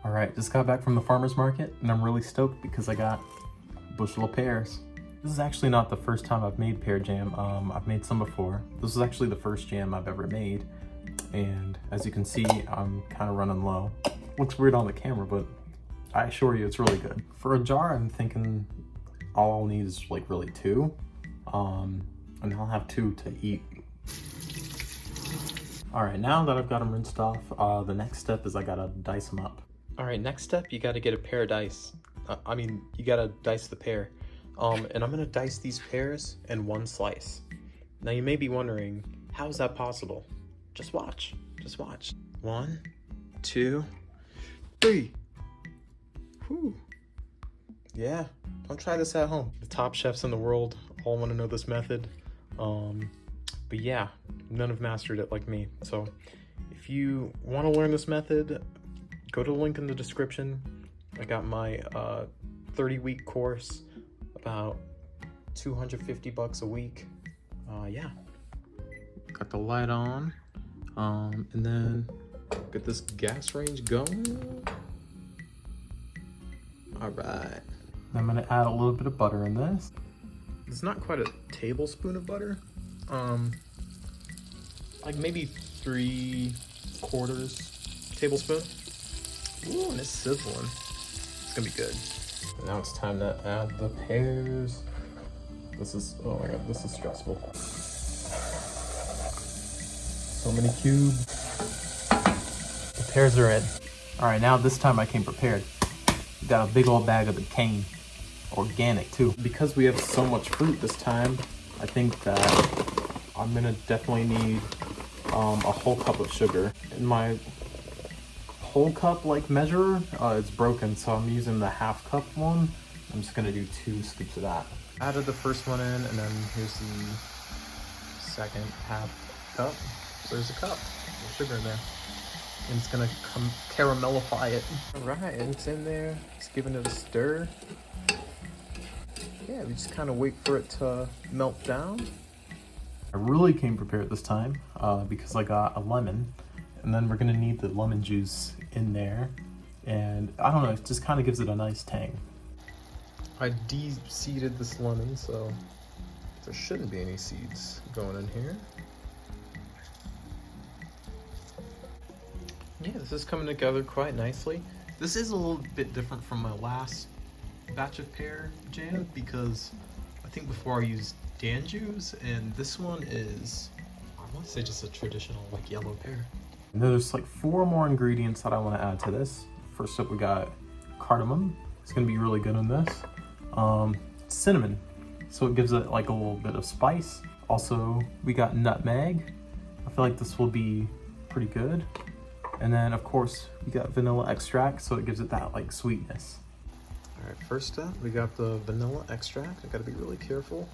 All right, just got back from the farmer's market and I'm really stoked because I got a bushel of pears. This is actually not the first time I've made pear jam. I've made some before. This is actually the first jam I've ever made. And as you can see, I'm kind of running low. Looks weird on the camera, but I assure you it's really good. For a jar, I'm thinking all I'll need is like really 2. And I'll have 2 to eat. All right, now that I've got them rinsed off, the next step is I gotta dice them up. All right, next step, you gotta get a pear dice. You gotta dice the pear. And I'm gonna dice these pears in 1 slice. Now you may be wondering, how is that possible? Just watch, just watch. 1, 2, 3. Whew. Yeah, don't try this at home. The top chefs in the world all wanna know this method. But yeah, none have mastered it like me. So if you wanna learn this method, go to the link in the description. I got my 30-week course, about $250 a week. Yeah. Got the light on, and then get this gas range going. All right. I'm gonna add a little bit of butter in this. It's not quite a tablespoon of butter. Like maybe 3/4 tablespoon. Ooh, and it's sizzling. It's gonna be good. And now it's time to add the pears. This is, oh my god, this is stressful. So many cubes. The pears are in. All right, now this time I came prepared. Got a big old bag of the cane. Organic too. Because we have so much fruit this time, I think that I'm gonna definitely need a whole cup of sugar. In my whole cup like measure, it's broken, so I'm using the half cup one. I'm just gonna do 2 scoops of that. Added the first one in, and then here's the second half cup. So there's a cup of sugar in there. And it's gonna caramellify it. All right, it's in there. It's giving it a stir. Yeah, we just kind of wait for it to melt down. I really came prepared this time because I got a lemon, and then we're gonna need the lemon juice in there. And I don't know, it just kind of gives it a nice tang. I de-seeded this lemon, so there shouldn't be any seeds going in here. Yeah, this is coming together quite nicely. This is a little bit different from my last batch of pear jam because I think before I used Dan juice, and this one is, I want to say just a traditional like yellow pear. And there's like 4 more ingredients that I want to add to this. First up, we got cardamom. It's gonna be really good on this. Cinnamon, so it gives it like a little bit of spice. Also, we got nutmeg. I feel like this will be pretty good. And then of course we got vanilla extract, so it gives it that like sweetness. All right, first up we got the vanilla extract. I gotta be really careful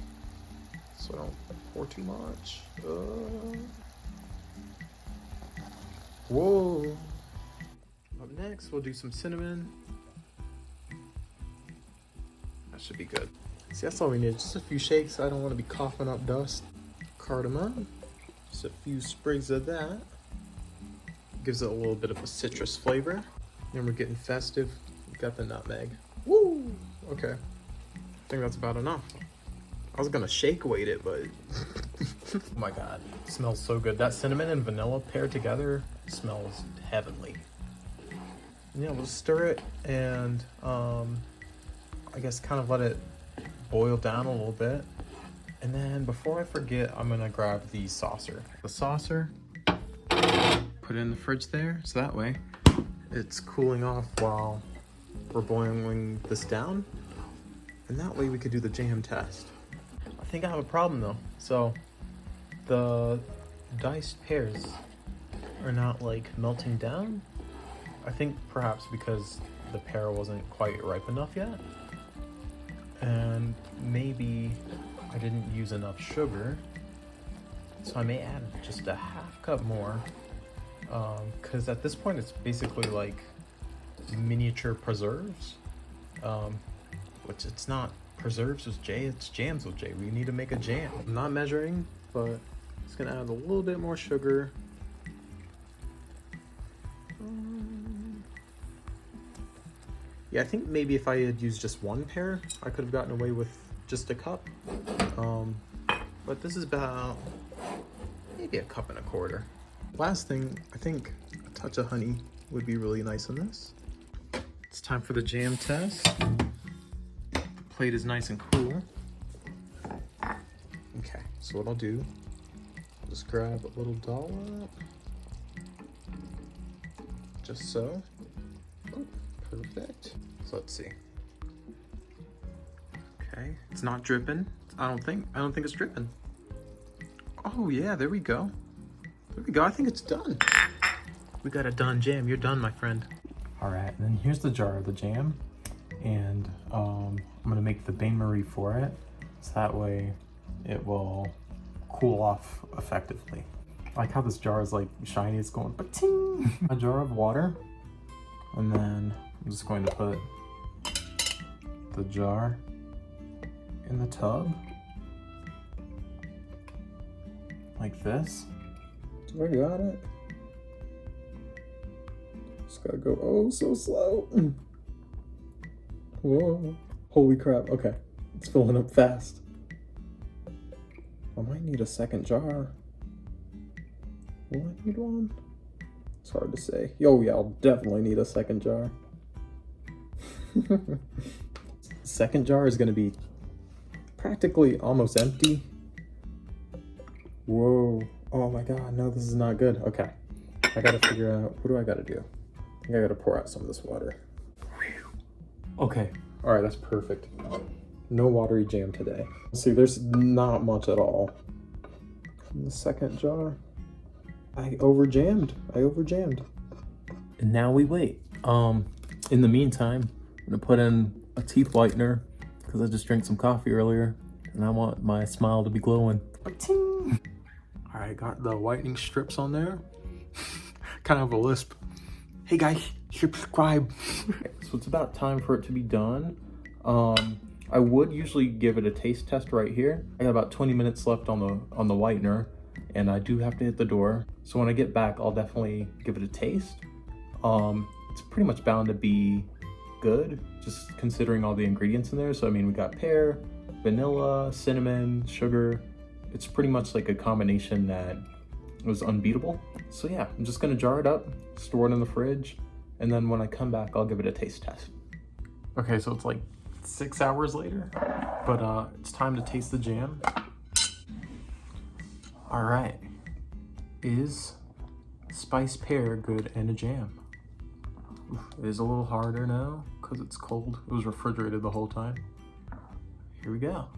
so I don't pour too much. Whoa. Up next we'll do some cinnamon. That should be good. See, that's all we need, just a few shakes. I don't want to be coughing up dust. Cardamom, just a few sprigs of that. Gives it a little bit of a citrus flavor. Then we're getting festive. We got the nutmeg. Woo! Okay. I think that's about enough. I was gonna shake weight it, but oh my god, it smells so good. That cinnamon and vanilla paired together smells heavenly. Yeah, we'll stir it and I guess kind of let it boil down a little bit. And then before I forget, I'm gonna grab the saucer. The saucer, put it in the fridge there, so that way it's cooling off while we're boiling this down. And that way we could do the jam test. I think I have a problem though. So the diced pears are not like melting down. I think perhaps because the pear wasn't quite ripe enough yet. And maybe I didn't use enough sugar. So I may add just a half cup more. Because at this point it's basically like miniature preserves. Which it's not preserves with J, it's jams with J. We need to make a jam. I'm not measuring, but it's gonna add a little bit more sugar. Yeah, I think maybe if I had used just one pear, I could have gotten away with just a cup. But this is about maybe a cup and a quarter. Last thing, I think a touch of honey would be really nice on this. It's time for the jam test. The plate is nice and cool. Okay, so what I'll do, just grab a little dollop. Just so. Oh, perfect. So let's see. Okay, it's not dripping. I don't think it's dripping. Oh yeah, there we go. There we go, I think it's done. We got a done jam. You're done, my friend. All right, and then here's the jar of the jam. And I'm gonna make the bain-marie for it. So that way it will cool off effectively. I like how this jar is like shiny, it's going ba-ting! A jar of water. And then I'm just going to put the jar in the tub. Like this. Do I got it? Just gotta go, oh, so slow. Whoa, holy crap, okay. It's filling up fast. I might need a second jar. Will I need one? It's hard to say. Oh yeah, I'll definitely need a second jar. Second jar is gonna be practically almost empty. Whoa, oh my God, no, this is not good. Okay, I gotta figure out, what do I gotta do? I think I gotta pour out some of this water. Okay, all right, that's perfect. No watery jam today. See, there's not much at all. In the second jar, I overjammed. And now we wait. In the meantime, I'm gonna put in a teeth whitener because I just drank some coffee earlier and I want my smile to be glowing. All right, got the whitening strips on there. Kind of a lisp. Hey guys, subscribe. So it's about time for it to be done. I would usually give it a taste test right here. I got about 20 minutes left on the whitener, and I do have to hit the door. So when I get back, I'll definitely give it a taste. It's pretty much bound to be good, just considering all the ingredients in there. So I mean, we got pear, vanilla, cinnamon, sugar. It's pretty much like a combination that was unbeatable. So yeah, I'm just gonna jar it up, store it in the fridge, and then when I come back, I'll give it a taste test. Okay, so it's like 6 hours later, but it's time to taste the jam. All right, is spiced pear good in a jam? It is a little harder now because it's cold. It was refrigerated the whole time. Here we go.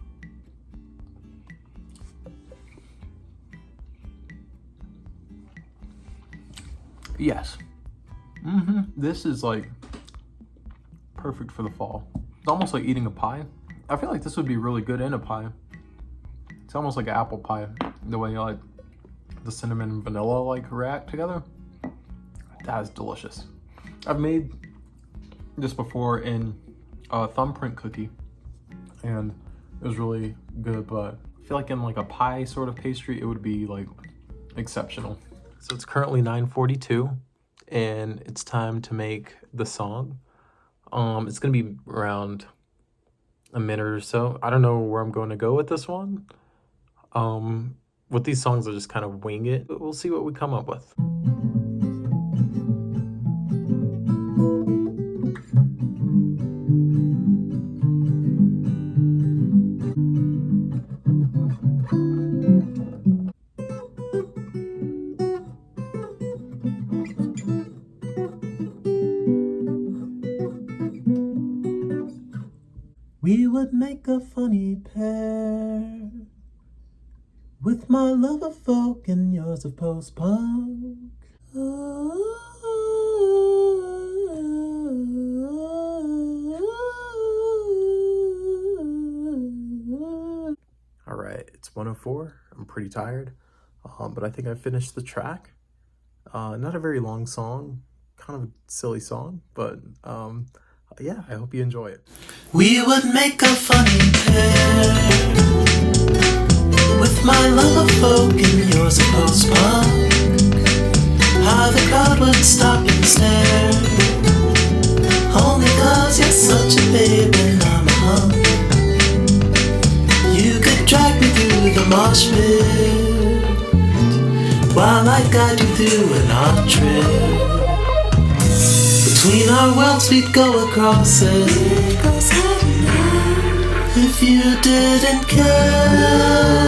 Yes. This is like perfect for the fall. It's almost like eating a pie. I feel like this would be really good in a pie. It's almost like an apple pie, the way like the cinnamon and vanilla like react together. That is delicious. I've made this before in a thumbprint cookie and it was really good, but I feel like in like a pie sort of pastry, it would be like exceptional. So it's currently 9:42 and it's time to make the song. It's gonna be around a minute or so. I don't know where I'm going to go with this one. With these songs, I just kind of wing it, but we'll see what we come up with. We would make a funny pair, with my love of folk and yours of post-punk. All right, it's 1:04. I'm pretty tired, but I think I finished the track. Not a very long song, kind of a silly song, but yeah, I hope you enjoy it. We would make a funny pair, with my love of folk and yours of post-punk. How the crowd would stop and stare, only 'cause you're mosh pit while I guide you through an art trip. Between our worlds we'd go across it. If you didn't care.